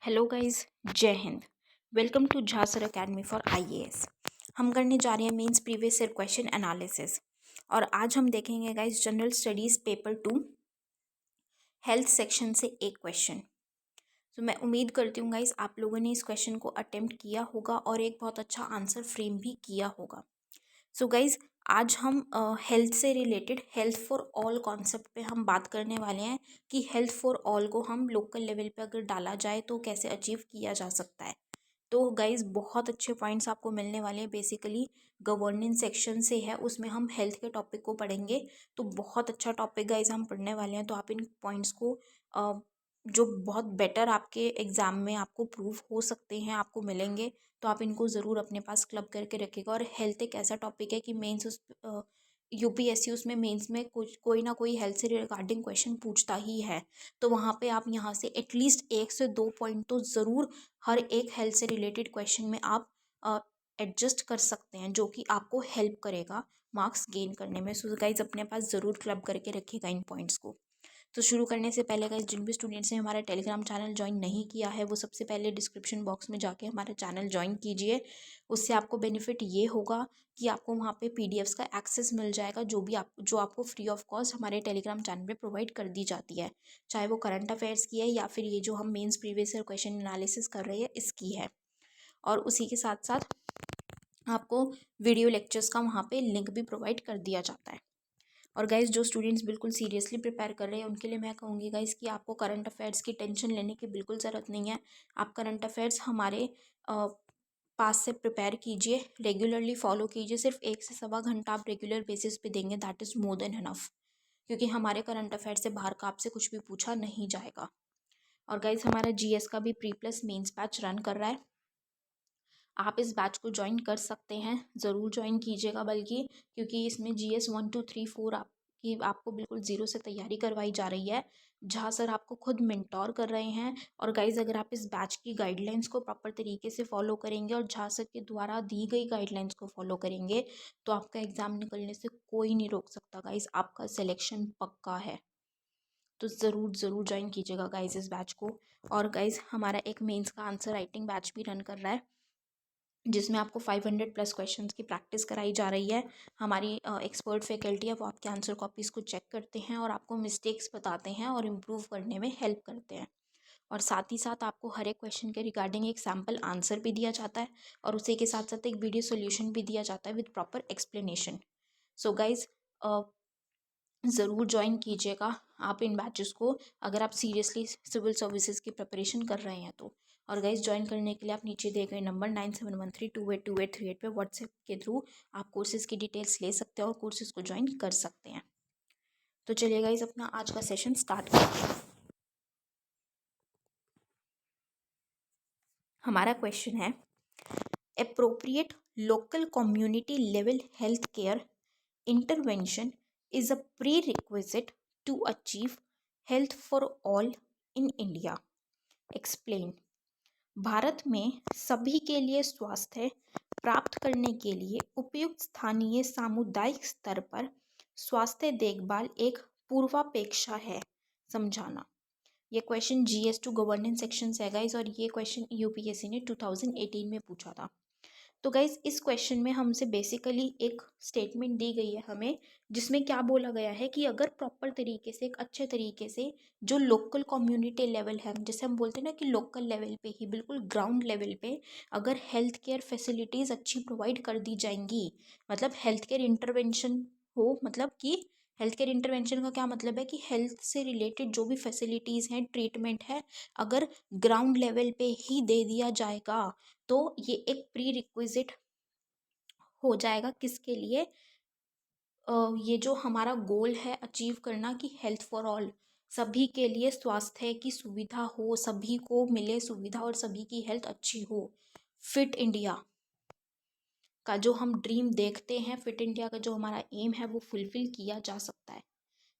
Hello guys, Jai Hind. Welcome to Jha sir academy for IAS. हम करने जा रहे हैं mains previous year question analysis और आज हम देखेंगे guys general studies paper 2 health section से एक क्वेश्चन। तो मैं उम्मीद करती हूँ गाइस आप लोगों ने इस क्वेश्चन को अटेम्प्ट किया होगा और एक बहुत अच्छा आंसर फ्रेम भी किया होगा। सो गाइज आज हम हेल्थ से related health for all concept पे हम बात करने वाले हैं कि हेल्थ फॉर ऑल को हम लोकल लेवल पे अगर डाला जाए तो कैसे अचीव किया जा सकता है। तो गाइज बहुत अच्छे पॉइंट्स आपको मिलने वाले हैं। बेसिकली गवर्नेंस सेक्शन से है, उसमें हम हेल्थ के टॉपिक को पढ़ेंगे। तो बहुत अच्छा टॉपिक गाइज हम पढ़ने वाले हैं। तो आप इन पॉइंट्स को जो बहुत बेटर आपके एग्ज़ाम में आपको प्रूफ हो सकते हैं आपको मिलेंगे, तो आप इनको ज़रूर अपने पास क्लब करके रखिएगा। और हेल्थ एक ऐसा टॉपिक है कि मेंस उस यूपीएससी उसमें मेंस में कुछ कोई ना कोई हेल्थ से रिगार्डिंग क्वेश्चन पूछता ही है। तो वहाँ पे आप यहाँ से एटलीस्ट 1 से 2 पॉइंट तो ज़रूर हर एक हेल्थ से रिलेटेड क्वेश्चन में आप एडजस्ट कर सकते हैं, जो कि आपको हेल्प करेगा मार्क्स गेन करने में। सो गाइज अपने पास ज़रूर क्लब करके रखिएगा इन पॉइंट्स को। तो शुरू करने से पहले गाइस जिन भी स्टूडेंट्स ने हमारा टेलीग्राम चैनल ज्वाइन नहीं किया है वो सबसे पहले डिस्क्रिप्शन बॉक्स में जाके हमारा चैनल ज्वाइन कीजिए। उससे आपको बेनिफिट ये होगा कि आपको वहाँ पे पीडीएफ्स का एक्सेस मिल जाएगा, जो आपको फ्री ऑफ कॉस्ट हमारे टेलीग्राम चैनल पे प्रोवाइड कर दी जाती है, चाहे वो करंट अफेयर्स की है या फिर ये जो हम mains previous year question analysis कर रहे हैं इसकी है। और उसी के साथ साथ आपको वीडियो लेक्चर्स का वहाँ पे लिंक भी प्रोवाइड कर दिया जाता है। और गाइज़ जो स्टूडेंट्स बिल्कुल सीरियसली प्रिपेयर कर रहे हैं उनके लिए मैं कहूँगी गाइज़ कि आपको करंट अफेयर्स की टेंशन लेने की बिल्कुल ज़रूरत नहीं है। आप करंट अफेयर्स हमारे पास से प्रिपेयर कीजिए, रेगुलरली फॉलो कीजिए। सिर्फ 1 से 1.25 घंटा आप रेगुलर बेसिस पे देंगे, that is more than enough. क्योंकि हमारे करंट अफेयर से बाहर का आपसे कुछ भी पूछा नहीं जाएगा। और गाइज़ हमारा जीएस का भी pre plus mains batch run कर रहा है। आप इस बैच को ज्वाइन कर सकते हैं, ज़रूर ज्वाइन कीजिएगा बल्कि, क्योंकि इसमें जीएस 1 2 3 4 आपको बिल्कुल ज़ीरो से तैयारी करवाई जा रही है, जहाँ सर आपको खुद मेंटोर कर रहे हैं। और गाइज़ अगर आप इस बैच की गाइडलाइंस को प्रॉपर तरीके से फॉलो करेंगे और झा सर के द्वारा दी गई गाइडलाइंस को फॉलो करेंगे तो आपका एग्ज़ाम निकलने से कोई नहीं रोक सकता गाइज़, आपका सिलेक्शन पक्का है। तो ज़रूर ज़रूर ज्वाइन कीजिएगा गाइज़ इस बैच को। और गाइज़ हमारा एक मेंस का आंसर राइटिंग बैच भी रन कर रहा है, जिसमें आपको 500 प्लस क्वेश्चंस की प्रैक्टिस कराई जा रही है। हमारी एक्सपर्ट फैकल्टी है, वो आपके आंसर कॉपीज़ को चेक करते हैं और आपको मिस्टेक्स बताते हैं और इम्प्रूव करने में हेल्प करते हैं। और साथ ही साथ आपको हर एक क्वेश्चन के रिगार्डिंग एक सैम्पल आंसर भी दिया जाता है और उसी के साथ साथ एक वीडियो सोल्यूशन भी दिया जाता है with proper explanation. So guys ज़रूर ज्वाइन कीजिएगा आप इन बैचेस को, अगर आप सीरियसली सिविल सर्विसेज की प्रिपरेशन कर रहे हैं तो। और गाइज ज्वाइन करने के लिए आप नीचे दिए गए नंबर 9713282838 पे व्हाट्सएप के थ्रू आप कोर्सेज़ की डिटेल्स ले सकते हैं और कोर्सेज़ को ज्वाइन कर सकते हैं। तो चलिए गाइज अपना आज का सेशन स्टार्ट करते हैं। हमारा क्वेश्चन है, appropriate local community level health care intervention is a prerequisite to achieve health for all in India. Explain. Bharat में सभी के लिए स्वास्थ्य प्राप्त करने के लिए उपयुक्त स्थानीय सामुदायिक स्तर पर स्वास्थ्य देखभाल एक पूर्वापेक्षा है। समझाना। ये question GS two governance section से है गाइस, और ये क्वेश्चन यूपीएससी ने 2018 में पूछा था। तो गाइज इस क्वेश्चन में हमसे बेसिकली एक स्टेटमेंट दी गई है हमें, जिसमें क्या बोला गया है कि अगर प्रॉपर तरीके से एक अच्छे तरीके से जो लोकल कम्युनिटी लेवल है, जैसे हम बोलते हैं ना कि लोकल लेवल पे ही बिल्कुल ग्राउंड लेवल पे अगर हेल्थ केयर फैसिलिटीज़ अच्छी प्रोवाइड कर दी जाएंगी, मतलब हेल्थ केयर इंटरवेंशन हो, मतलब कि हेल्थ केयर इंटरवेंशन का क्या मतलब है कि हेल्थ से रिलेटेड जो भी फैसिलिटीज़ हैं, ट्रीटमेंट है, अगर ग्राउंड लेवल पे ही दे दिया जाएगा तो ये एक प्री रिक्विजिट हो जाएगा किसके लिए, ये जो हमारा गोल है अचीव करना कि हेल्थ फॉर ऑल, सभी के लिए स्वास्थ्य की सुविधा हो, सभी को मिले सुविधा और सभी की हेल्थ अच्छी हो। फिट इंडिया का जो हम ड्रीम देखते हैं, फिट इंडिया का जो हमारा एम है वो फुलफिल किया जा सकता है।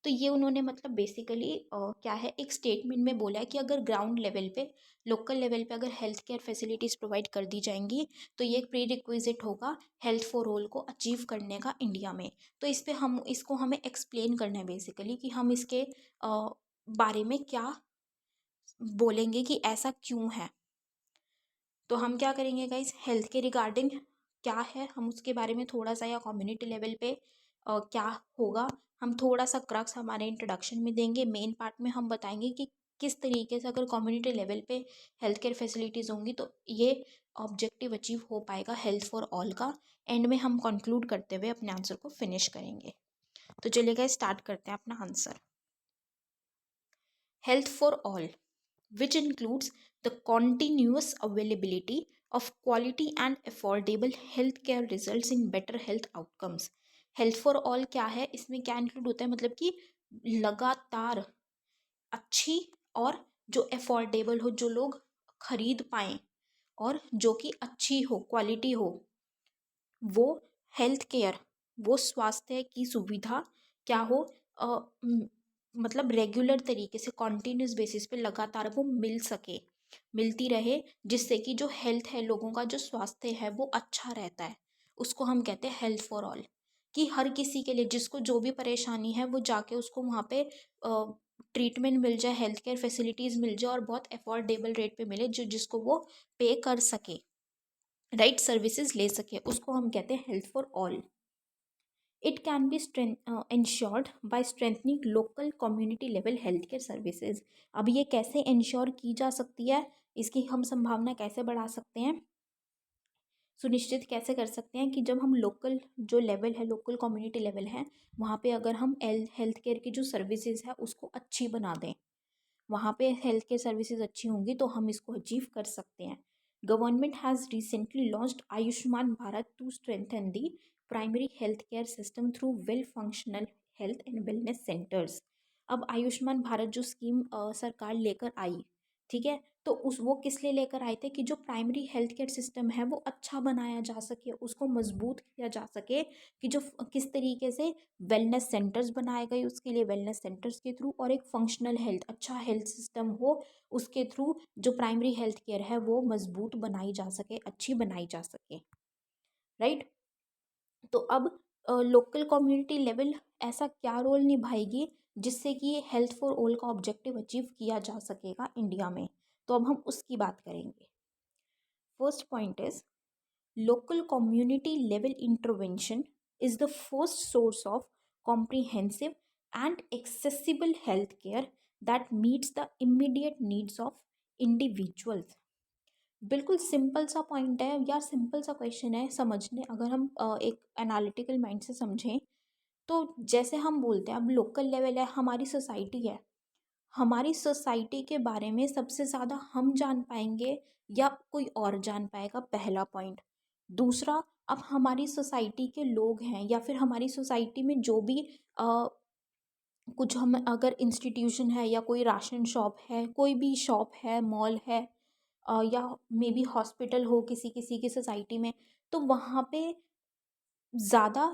तो ये उन्होंने मतलब बेसिकली क्या है, एक स्टेटमेंट में बोला है कि अगर ग्राउंड लेवल पे, लोकल लेवल पे अगर हेल्थ केयर फैसिलिटीज़ प्रोवाइड कर दी जाएंगी तो ये एक प्री रिक्विजिट होगा हेल्थ फॉर ऑल को अचीव करने का इंडिया में। तो इस पे हम इसको हमें एक्सप्लेन करना है बेसिकली कि हम इसके बारे में क्या बोलेंगे कि ऐसा क्यों है। तो हम क्या करेंगे गाइस, हेल्थ के रिगार्डिंग क्या है हम उसके बारे में थोड़ा सा, या कम्युनिटी लेवल पे क्या होगा, हम थोड़ा सा क्रक्स हमारे इंट्रोडक्शन में देंगे। मेन पार्ट में हम बताएंगे कि किस तरीके से अगर कम्युनिटी लेवल पे हेल्थ केयर फैसिलिटीज़ होंगी तो ये ऑब्जेक्टिव अचीव हो पाएगा हेल्थ फॉर ऑल का। एंड में हम कंक्लूड करते हुए अपने आंसर को फिनिश करेंगे। तो चलिए गाइस स्टार्ट करते हैं अपना answer. Health for all, which includes the continuous availability of quality and affordable healthcare results in better health outcomes। Health for all क्या है, इसमें क्या इंक्लूड होता है, मतलब कि लगातार अच्छी और जो अफोर्डेबल हो, जो लोग खरीद पाएँ और जो कि अच्छी हो, क्वालिटी हो, वो हेल्थ केयर, वो स्वास्थ्य की सुविधा क्या हो, अ, म- मतलब रेगुलर तरीके से कॉन्टिन्यूस बेसिस पे लगातार वो मिल सके, मिलती रहे, जिससे कि जो हेल्थ है, लोगों का जो स्वास्थ्य है वो अच्छा रहता है। उसको हम कहते हैं हेल्थ फॉर ऑल। कि हर किसी के लिए जिसको जो भी परेशानी है वो जाके उसको वहाँ पे ट्रीटमेंट मिल जाए, हेल्थ केयर फैसिलिटीज़ मिल जाए और बहुत अफोर्डेबल रेट पे मिले, जो जिसको वो पे कर सके, राइट सर्विसेज ले सके, उसको हम कहते हैं health for all. It can be insured by strengthening local community level health care services. अब ये कैसे इंश्योर की जा सकती है, इसकी हम संभावना कैसे बढ़ा सकते हैं, सुनिश्चित कैसे कर सकते हैं कि जब हम लोकल जो लेवल है, लोकल कम्युनिटी लेवल है, वहाँ पे अगर हम हेल्थ केयर की जो सर्विसेज है उसको अच्छी बना दें, वहाँ पे हेल्थ केयर सर्विसेज अच्छी होंगी तो हम इसको अचीव कर सकते हैं। Government has recently launched Ayushman Bharat to strengthen the primary health care system through well functional health and wellness centres. अब आयुष्मान भारत जो स्कीम सरकार लेकर आई, ठीक है, तो उस वो किस लिए लेकर आए थे कि जो प्राइमरी हेल्थ केयर सिस्टम है वो अच्छा बनाया जा सके, उसको मजबूत किया जा सके, कि जो किस तरीके से वेलनेस सेंटर्स बनाए गए, उसके लिए वेलनेस सेंटर्स के थ्रू, और एक फंक्शनल हेल्थ, अच्छा हेल्थ सिस्टम हो उसके थ्रू, जो प्राइमरी हेल्थ केयर है वो मजबूत बनाई जा सके, अच्छी बनाई जा सके, राइट। तो अब लोकल कम्युनिटी लेवल ऐसा क्या रोल निभाएगी जिससे कि ये हेल्थ फॉर ऑल का ऑब्जेक्टिव अचीव किया जा सकेगा इंडिया में, तो अब हम उसकी बात करेंगे। First point is local community level intervention is the first source of comprehensive and accessible healthcare that meets the immediate needs of individuals। बिल्कुल सिंपल सा पॉइंट है यार, सिंपल सा क्वेश्चन है समझने, अगर हम एक एनालिटिकल माइंड से समझें तो जैसे हम बोलते हैं अब लोकल लेवल है, हमारी सोसाइटी है, हमारी सोसाइटी के बारे में सबसे ज़्यादा हम जान पाएंगे या कोई और जान पाएगा, पहला पॉइंट। दूसरा, अब हमारी सोसाइटी के लोग हैं या फिर हमारी सोसाइटी में जो भी कुछ हम अगर इंस्टीट्यूशन है या कोई राशन शॉप है, कोई भी शॉप है, मॉल है, या मे बी हॉस्पिटल हो किसी किसी की सोसाइटी में, तो वहाँ पे ज़्यादा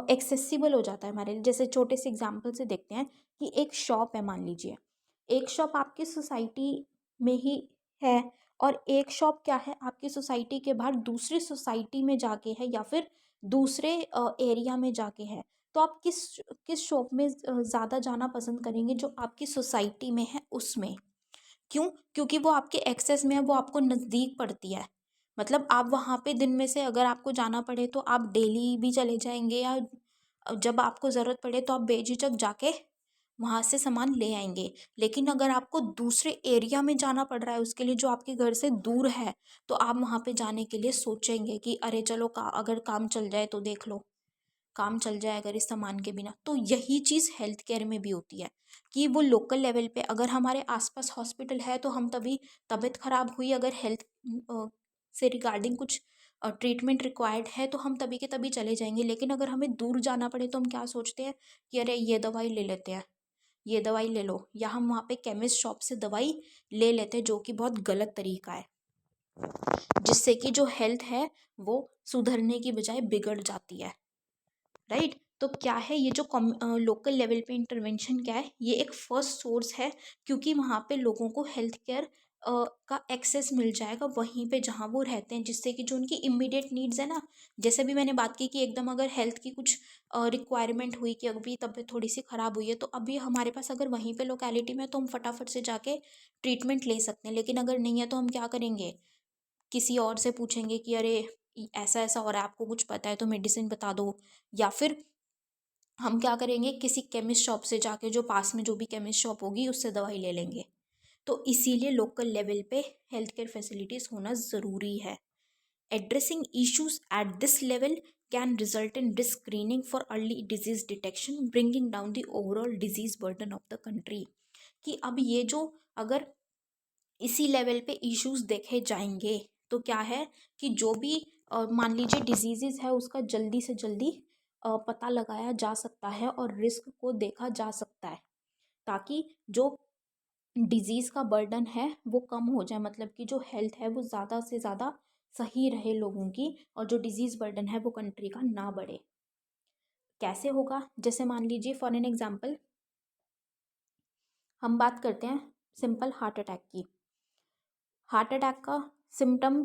एक्सेसिबल हो जाता है हमारे लिए। जैसे छोटे से एग्जांपल से देखते हैं कि एक शॉप है, मान लीजिए एक शॉप आपकी सोसाइटी में ही है, और एक शॉप क्या है आपकी सोसाइटी के बाहर दूसरी सोसाइटी में जाके है या फिर दूसरे एरिया में जाके है। तो आप किस किस शॉप में ज़्यादा जाना पसंद करेंगे, जो आपकी सोसाइटी में है उसमें। क्यों? क्योंकि वो आपके एक्सेस में है, वो आपको नज़दीक पड़ती है। मतलब आप वहाँ पे दिन में से अगर आपको जाना पड़े तो आप डेली भी चले जाएँगे, या जब आपको ज़रूरत पड़े तो आप बेझिझक जाके वहाँ से सामान ले आएँगे। लेकिन अगर आपको दूसरे एरिया में जाना पड़ रहा है उसके लिए, जो आपके घर से दूर है, तो आप वहाँ पे जाने के लिए सोचेंगे कि अरे चलो अगर काम चल जाए तो देख लो, काम चल जाए अगर इस सामान के बिना। तो यही चीज़ हेल्थ केयर में भी होती है कि वो लोकल लेवल पे अगर हमारे आसपास हॉस्पिटल है तो हम तभी, तबीयत खराब हुई अगर हेल्थ से रिगार्डिंग कुछ ट्रीटमेंट रिक्वायर्ड है तो हम तभी के तभी चले जाएंगे। लेकिन अगर हमें दूर जाना पड़े तो हम क्या सोचते हैं कि अरे ये दवाई ले लेते हैं, ये दवाई ले लो, या हम वहाँ पे केमिस्ट शॉप से दवाई ले लेते हैं, जो कि बहुत गलत तरीका है, जिससे कि जो हेल्थ है वो सुधरने की बजाय बिगड़ जाती है, राइट। तो क्या है ये जो लोकल लेवल पे इंटरवेंशन क्या है, ये एक फर्स्ट सोर्स है, क्योंकि वहाँ पे लोगों को हेल्थ केयर का एक्सेस मिल जाएगा वहीं पे जहाँ वो रहते हैं, जिससे कि जो उनकी इमीडिएट नीड्स है ना, जैसे भी मैंने बात की कि एकदम अगर हेल्थ की कुछ रिक्वायरमेंट हुई कि अभी तबीयत थोड़ी सी ख़राब हुई है, तो अभी हमारे पास अगर वहीं पे लोकेलिटी में है, तो हम फटाफट से जाके ट्रीटमेंट ले सकते हैं। लेकिन अगर नहीं है तो हम क्या करेंगे, किसी और से पूछेंगे कि अरे ऐसा ऐसा हो रहा है, आपको कुछ पता है तो मेडिसिन बता दो, या फिर हम क्या करेंगे, किसी केमिस्ट शॉप से जाके, जो पास में जो भी केमिस्ट शॉप होगी उससे दवाई ले लेंगे। तो इसीलिए लोकल लेवल पे हेल्थ केयर फैसिलिटीज़ होना ज़रूरी है। Addressing issues at this level can result in risk screening for early disease detection, bringing down the overall disease burden of the country. कि अब ये जो अगर इसी लेवल पे इश्यूज देखे जाएंगे तो क्या है कि जो भी मान लीजिए डिजीजेज है उसका जल्दी से जल्दी पता लगाया जा सकता है और रिस्क को देखा जा सकता है, ताकि जो डिजीज़ का बर्डन है वो कम हो जाए, मतलब कि जो हेल्थ है वो ज़्यादा से ज़्यादा सही रहे लोगों की, और जो डिजीज़ बर्डन है वो कंट्री का ना बढ़े। कैसे होगा, जैसे मान लीजिए फॉर एन एग्जांपल हम बात करते हैं सिंपल हार्ट अटैक की। हार्ट अटैक का सिम्टम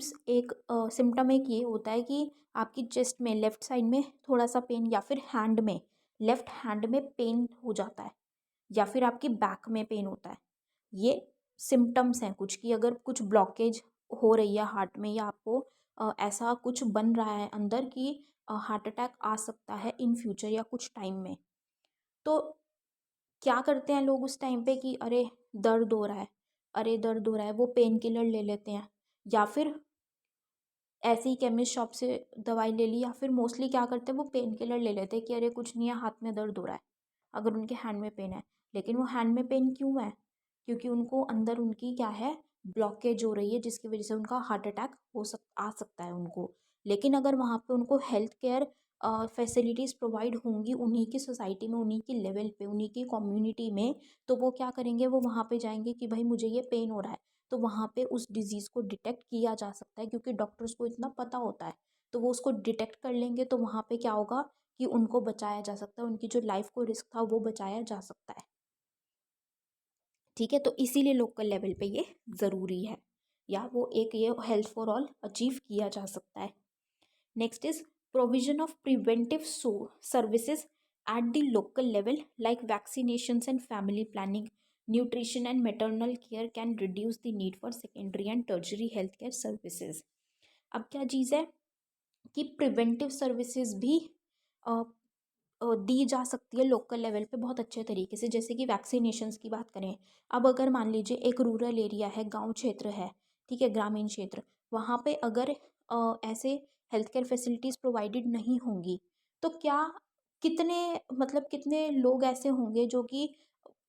एक ये होता है कि आपकी चेस्ट में लेफ़्ट साइड में थोड़ा सा पेन, या फिर हैंड में, लेफ़्ट हैंड में पेन हो जाता है, या फिर आपकी बैक में पेन होता है। ये सिम्टम्स हैं कुछ, कि अगर कुछ ब्लॉकेज हो रही है हार्ट में, या आपको ऐसा कुछ बन रहा है अंदर कि हार्ट अटैक आ सकता है इन फ्यूचर या कुछ टाइम में। तो क्या करते हैं लोग उस टाइम पे कि अरे दर्द हो रहा है, अरे दर्द हो रहा है, वो पेन किलर ले लेते हैं, या फिर ऐसे ही केमिस्ट शॉप से दवाई ले ली, या फिर मोस्टली क्या करते हैं वो पेन किलर ले लेते हैं कि अरे कुछ नहीं है, हाथ में दर्द हो रहा है, अगर उनके हैंड में पेन है। लेकिन वो हैंड में पेन क्यों है, क्योंकि उनको अंदर उनकी क्या है, ब्लॉकेज हो रही है, जिसकी वजह से उनका हार्ट अटैक आ सकता है उनको। लेकिन अगर वहाँ पे उनको हेल्थ केयर फैसिलिटीज़ प्रोवाइड होंगी उन्हीं की सोसाइटी में, उन्हीं की लेवल पे, उन्हीं की कम्युनिटी में, तो वो क्या करेंगे, वो वहाँ पे जाएंगे कि भाई मुझे ये पेन हो रहा है, तो वहाँ पे उस डिज़ीज़ को डिटेक्ट किया जा सकता है, क्योंकि डॉक्टर्स को इतना पता होता है। तो वो उसको डिटेक्ट कर लेंगे, तो वहाँ पे क्या होगा कि उनको बचाया जा सकता है, उनकी जो लाइफ को रिस्क था वो बचाया जा सकता है। ठीक है, तो इसीलिए लोकल लेवल पे ये ज़रूरी है, या वो एक ये हेल्थ फॉर ऑल अचीव किया जा सकता है। Next is provision of preventive services at the local level like vaccinations and family planning, nutrition and maternal care can reduce the need for secondary and टर्जरी health care services. अब क्या चीज़ है कि preventive services भी दी जा सकती है local level पे बहुत अच्छे तरीके से। जैसे कि वैक्सीनेशंस की बात करें, अब अगर मान लीजिए एक रूरल एरिया है, गांव क्षेत्र है, ठीक है, ग्रामीण क्षेत्र, वहाँ पे अगर ऐसे हेल्थ केयर फैसिलिटीज़ प्रोवाइडेड नहीं होंगी, तो क्या कितने मतलब कितने लोग ऐसे होंगे जो कि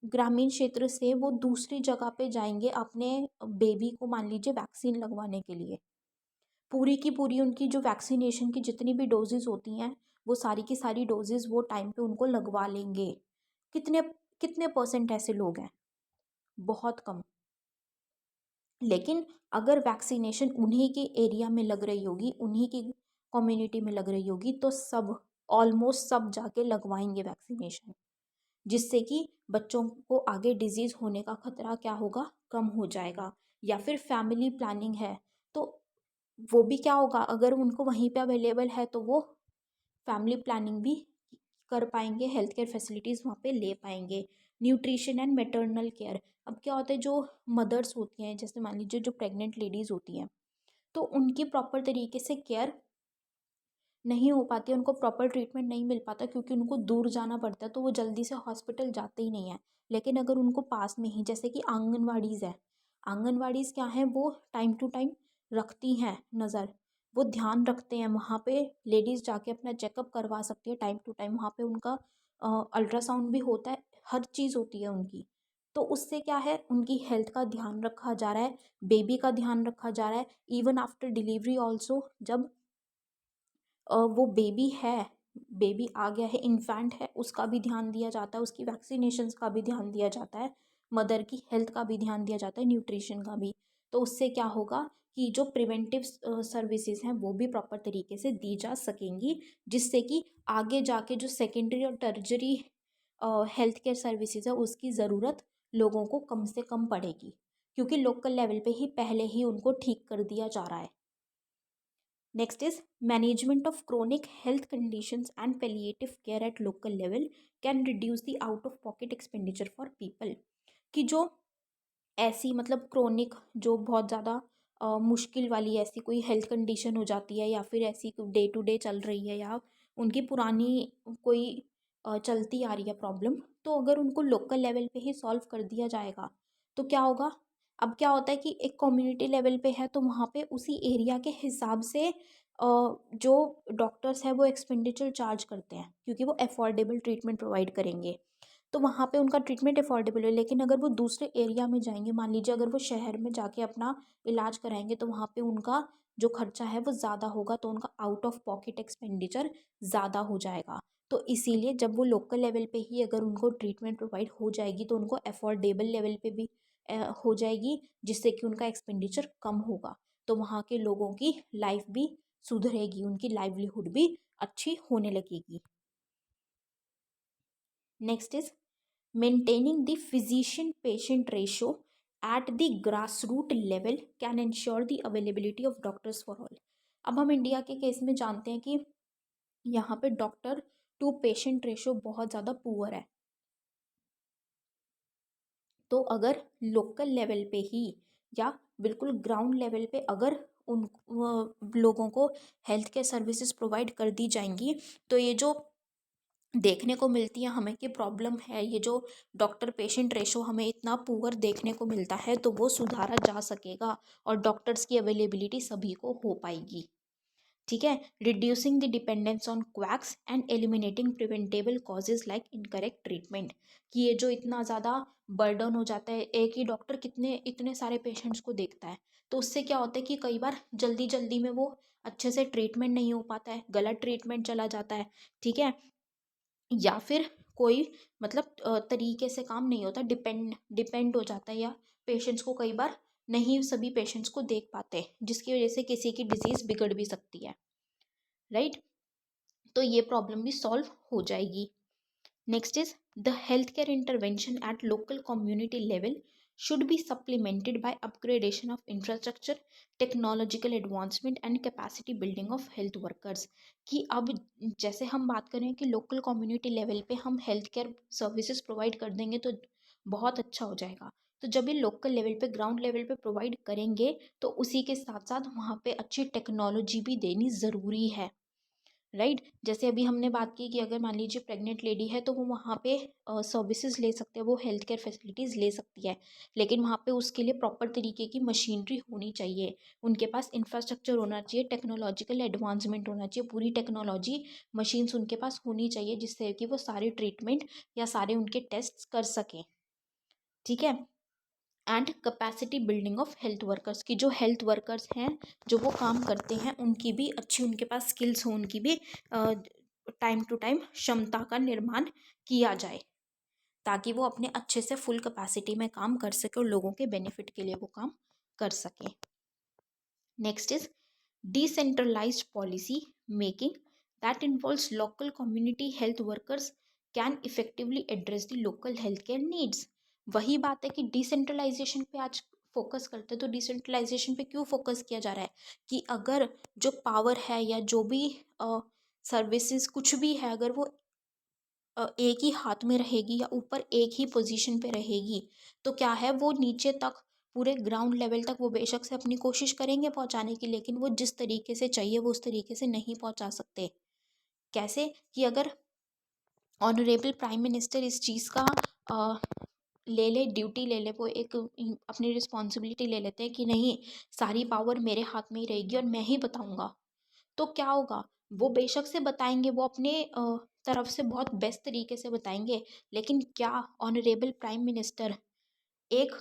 ग्रामीण क्षेत्र से वो दूसरी जगह पे जाएंगे अपने बेबी को मान लीजिए वैक्सीन लगवाने के लिए। पूरी की पूरी उनकी जो वैक्सीनेशन की जितनी भी डोजेज़ होती हैं, वो सारी की सारी डोजेज़ वो टाइम पे उनको लगवा लेंगे। कितने कितने परसेंट ऐसे लोग हैं? बहुत कम। लेकिन अगर वैक्सीनेशन उन्हीं के एरिया में लग रही होगी, उन्हीं की कम्युनिटी में लग रही होगी, तो सब ऑलमोस्ट सब जाके लगवाएंगे वैक्सीनेशन, जिससे कि बच्चों को आगे डिजीज़ होने का खतरा क्या होगा, कम हो जाएगा। या फिर फैमिली प्लानिंग है, तो वो भी क्या होगा, अगर उनको वहीं पे अवेलेबल है तो वो फैमिली प्लानिंग भी कर पाएंगे, हेल्थ केयर फैसिलिटीज़ वहाँ पे ले पाएंगे। न्यूट्रिशन एंड मैटरनल केयर, अब क्या होता है जो मदर्स होती हैं, जैसे मान लीजिए जो प्रेग्नेंट लेडीज़ होती हैं, तो उनकी प्रॉपर तरीके से केयर नहीं हो पाती है, उनको प्रॉपर ट्रीटमेंट नहीं मिल पाता, क्योंकि उनको दूर जाना पड़ता है, तो वो जल्दी से हॉस्पिटल जाते ही नहीं हैं। लेकिन अगर उनको पास में ही, जैसे कि आंगनवाड़ीज़ है, आंगनवाड़ीज़ क्या है, वो टाइम टू टाइम रखती हैं नज़र, वो ध्यान रखते हैं, वहाँ पे लेडीज़ जाके अपना चेकअप करवा सकती है टाइम टू टाइम, वहाँ पे उनका अल्ट्रासाउंड भी होता है, हर चीज़ होती है उनकी। तो उससे क्या है, उनकी हेल्थ का ध्यान रखा जा रहा है, बेबी का ध्यान रखा जा रहा है, इवन आफ्टर डिलीवरी ऑल्सो, जब वो बेबी है, बेबी आ गया है, इन्फेंट है, उसका भी ध्यान दिया जाता है, उसकी वैक्सीनेशंस का भी ध्यान दिया जाता है, मदर की हेल्थ का भी ध्यान दिया जाता है, न्यूट्रिशन का भी। तो उससे क्या होगा कि जो प्रिवेंटिव सर्विसेज हैं वो भी प्रॉपर तरीके से दी जा सकेंगी, जिससे कि आगे जाके जो सेकेंडरी और टर्जरी हेल्थ केयर सर्विसेज है उसकी ज़रूरत लोगों को कम से कम पड़ेगी। क्योंकि लोकल लेवल पे ही पहले ही उनको ठीक कर दिया जा रहा है। Next is management of chronic health conditions and palliative care at local level can reduce the out of pocket expenditure for people. कि जो ऐसी मतलब क्रोनिक जो बहुत ज़्यादा मुश्किल वाली ऐसी कोई हेल्थ कंडीशन हो जाती है, या फिर ऐसी डे टू डे चल रही है, या उनकी पुरानी कोई चलती आ रही है प्रॉब्लम, तो अगर उनको लोकल लेवल पे ही सॉल्व कर दिया जाएगा तो क्या होगा। अब क्या होता है कि एक कम्युनिटी लेवल पे है तो वहाँ पे उसी एरिया के हिसाब से जो डॉक्टर्स हैं वो एक्सपेंडिचर चार्ज करते हैं, क्योंकि वो अफोर्डेबल ट्रीटमेंट प्रोवाइड करेंगे, तो वहाँ पे उनका ट्रीटमेंट अफोर्डेबल है। लेकिन अगर वो दूसरे एरिया में जाएंगे, मान लीजिए अगर वो शहर में जाके अपना इलाज कराएंगे, तो वहाँ पे उनका जो खर्चा है वो ज़्यादा होगा, तो उनका आउट ऑफ पॉकेट एक्सपेंडिचर ज़्यादा हो जाएगा। तो इसीलिए जब वो लोकल लेवल पे ही अगर उनको ट्रीटमेंट प्रोवाइड हो जाएगी तो उनको अफोर्डेबल लेवल पे भी हो जाएगी, जिससे कि उनका एक्सपेंडिचर कम होगा, तो वहाँ के लोगों की लाइफ भी सुधरेगी, उनकी लाइवलीहुड भी अच्छी होने लगेगी। Next is maintaining the physician patient ratio at the grassroots level can ensure the availability of doctors for all। अब हम इंडिया के केस में जानते हैं कि यहाँ पे डॉक्टर टू पेशेंट रेशो बहुत ज़्यादा पुअर है। तो अगर लोकल लेवल पे ही या बिल्कुल ग्राउंड लेवल पे अगर उन लोगों को हेल्थ केयर सर्विसेज प्रोवाइड कर दी जाएंगी, तो ये जो देखने को मिलती है हमें कि प्रॉब्लम है, ये जो डॉक्टर पेशेंट रेशो हमें इतना पुअर देखने को मिलता है, तो वो सुधारा जा सकेगा और डॉक्टर्स की अवेलेबिलिटी सभी को हो पाएगी। ठीक है, reducing the dependence on quacks and eliminating preventable causes like incorrect treatment. कि ये जो इतना ज़्यादा बर्डन हो जाता है, एक ही डॉक्टर कितने इतने सारे पेशेंट्स को देखता है, तो उससे क्या होता है कि कई बार जल्दी जल्दी में वो अच्छे से ट्रीटमेंट नहीं हो पाता है, गलत ट्रीटमेंट चला जाता है। ठीक है, या फिर कोई मतलब तरीके से काम नहीं होता, डिपेंड हो जाता है, या पेशेंट्स को कई बार नहीं सभी पेशेंट्स को देख पाते, जिसकी वजह से किसी की डिजीज़ बिगड़ भी सकती है, राइट। तो ये प्रॉब्लम भी सॉल्व हो जाएगी। Next is the health care intervention at local community level should be supplemented by upgradation of infrastructure, technological advancement and capacity building of health workers। कि अब जैसे हम बात करें कि लोकल कम्युनिटी लेवल पे हम हेल्थ केयर सर्विसेज प्रोवाइड कर देंगे तो बहुत अच्छा हो जाएगा। तो जब ये लोकल लेवल पे ग्राउंड लेवल पे प्रोवाइड करेंगे तो उसी के साथ साथ वहाँ पे अच्छी टेक्नोलॉजी भी देनी ज़रूरी है, राइट। जैसे अभी हमने बात की कि अगर मान लीजिए प्रेग्नेंट लेडी है तो वो वहाँ पे सर्विसेज ले सकते हैं, वो हेल्थ केयर फैसिलिटीज़ ले सकती है, लेकिन वहाँ पे उसके लिए प्रॉपर तरीके की मशीनरी होनी चाहिए, उनके पास इंफ्रास्ट्रक्चर होना चाहिए, टेक्नोलॉजिकल एडवांसमेंट होना चाहिए, पूरी टेक्नोलॉजी मशीन्स उनके पास होनी चाहिए, जिससे कि वो सारे ट्रीटमेंट या सारे उनके टेस्ट कर सकें। ठीक है, and capacity building of health workers. की जो हेल्थ वर्कर्स हैं जो वो काम करते हैं उनकी भी अच्छी उनके पास स्किल्स हो, उनकी भी टाइम टू टाइम क्षमता का निर्माण किया जाए, ताकि वो अपने अच्छे से फुल कैपेसिटी में काम कर सके और लोगों के बेनिफिट के लिए वो काम कर सकें। Next is decentralised policy making that involves local community health workers can effectively address the local health care needs. वही बात है कि डिसेंट्रलाइजेशन पे आज फोकस करते हैं, तो डिसेंट्रलाइजेशन पे क्यों फोकस किया जा रहा है कि अगर जो पावर है या जो भी सर्विसेज कुछ भी है, अगर वो एक ही हाथ में रहेगी या ऊपर एक ही पोजीशन पे रहेगी, तो क्या है वो नीचे तक पूरे ग्राउंड लेवल तक वो बेशक से अपनी कोशिश करेंगे पहुंचाने की, लेकिन वो जिस तरीके से चाहिए वो उस तरीके से नहीं पहुंचा सकते। कैसे कि अगर ऑनरेबल प्राइम मिनिस्टर इस चीज़ का अ, ले ड्यूटी ले ले, वो एक अपनी रिस्पॉन्सिबिलिटी ले लेते हैं कि नहीं, सारी पावर मेरे हाथ में ही रहेगी और मैं ही बताऊंगा, तो क्या होगा, वो बेशक से बताएंगे, वो अपने तरफ से बहुत बेस्ट तरीके से बताएंगे, लेकिन क्या ऑनरेबल प्राइम मिनिस्टर एक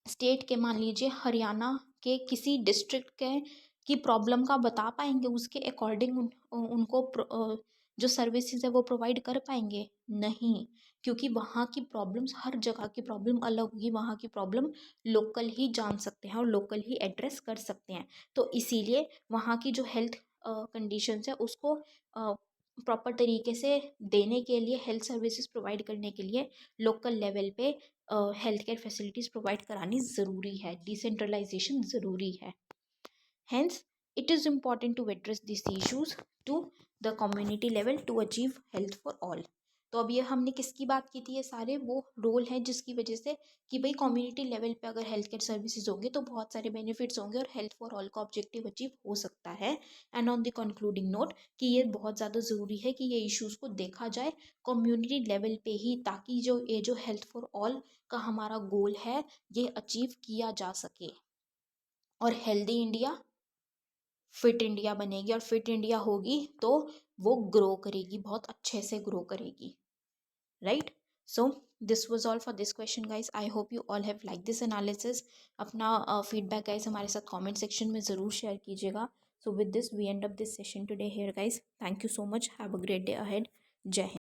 स्टेट के मान लीजिए हरियाणा के किसी डिस्ट्रिक्ट के की प्रॉब्लम का बता पाएंगे, उसके अकॉर्डिंग उनको जो सर्विसेज है वो प्रोवाइड कर पाएंगे? नहीं, क्योंकि वहाँ की प्रॉब्लम्स हर जगह की प्रॉब्लम अलग होगी, वहाँ की प्रॉब्लम लोकल ही जान सकते हैं और लोकल ही एड्रेस कर सकते हैं। तो इसीलिए वहाँ की जो हेल्थ कंडीशंस है उसको प्रॉपर तरीके से देने के लिए, हेल्थ सर्विसेज प्रोवाइड करने के लिए लोकल लेवल पे हेल्थ केयर फैसिलिटीज़ प्रोवाइड करानी ज़रूरी है, डिसेंट्रलाइजेशन ज़रूरी है। Hence, it is important to address these issues to the community level to achieve health for all. तो अब ये हमने किसकी बात की थी, ये सारे वो रोल हैं जिसकी वजह से कि भाई कम्युनिटी लेवल पे अगर हेल्थ केयर सर्विसेज होंगे तो बहुत सारे बेनिफिट्स होंगे और हेल्थ फॉर ऑल का ऑब्जेक्टिव अचीव हो सकता है। And on the concluding note कि ये बहुत ज़्यादा ज़रूरी है कि ये इश्यूज़ को देखा जाए कम्युनिटी लेवल पे ही, ताकि जो हेल्थ फॉर ऑल का हमारा गोल है ये अचीव किया जा सके और हेल्दी इंडिया फिट इंडिया बनेगी। और फिट इंडिया होगी तो वो ग्रो करेगी, बहुत अच्छे से ग्रो करेगी, right. So this was all for this question guys. I hope you all have like this analysis. अपना फीडबैक गाइज हमारे साथ कमेंट सेक्शन में ज़रूर शेयर कीजिएगा। So with this we end up this session today here guys. Thank you so much, have a great day ahead. Jai Hind.